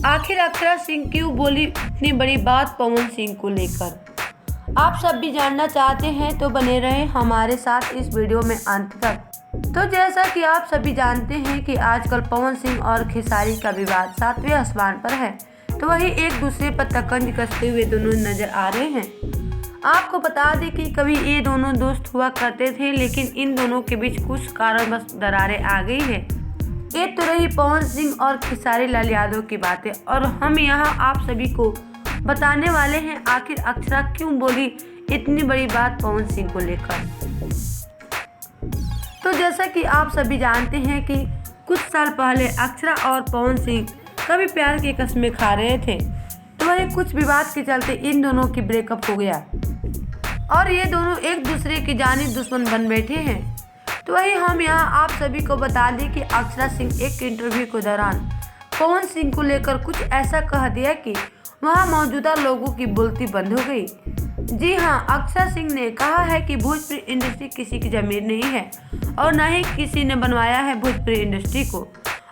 आखिर अक्षरा सिंह क्यों बोली इतनी बड़ी बात पवन सिंह को लेकर? आप सब भी जानना चाहते हैं तो बने रहें हमारे साथ इस वीडियो में अंत तक। तो जैसा कि आप सभी जानते हैं कि आजकल पवन सिंह और खेसारी का विवाद 7वें आसमान पर है, तो वही एक दूसरे पर तकंज कसते हुए दोनों नजर आ रहे हैं। आपको बता दें कि कभी ये दोनों दोस्त हुआ करते थे, लेकिन इन दोनों के बीच कुछ कारणवश दरारें आ गई है। ये तो रही पवन सिंह और खेसारी लाल यादव की बातें, और हम यहाँ आप सभी को बताने वाले हैं आखिर अक्षरा क्यों बोली इतनी बड़ी बात पवन सिंह को लेकर। तो जैसा कि आप सभी जानते हैं कि कुछ साल पहले अक्षरा और पवन सिंह कभी प्यार की कस्में खा रहे थे, तो वही कुछ विवाद के चलते इन दोनों की ब्रेकअप हो गया और ये दोनों एक दूसरे की जानिब दुश्मन बन बैठे हैं। तो वही हम यहाँ आप सभी को बता दें कि अक्षरा सिंह एक इंटरव्यू के दौरान पवन सिंह को लेकर कुछ ऐसा कह दिया कि वहाँ मौजूदा लोगों की बोलती बंद हो गई। जी हाँ, अक्षरा सिंह ने कहा है कि भोजपुरी इंडस्ट्री किसी की जमीन नहीं है और न ही किसी ने बनवाया है भोजपुरी इंडस्ट्री को।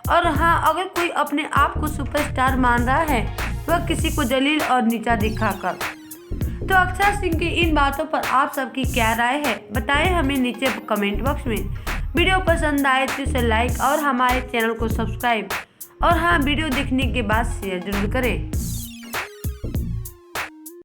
और हाँ, अगर कोई अपने आप को सुपरस्टार मान रहा है वह किसी को जलील और नीचा दिखाकर। तो अक्षरा सिंह की इन बातों पर आप सबकी क्या राय है, बताएं हमें नीचे कमेंट बॉक्स में। वीडियो पसंद आए तो इसे लाइक और हमारे चैनल को सब्सक्राइब, और हाँ, वीडियो देखने के बाद शेयर जरूर करें।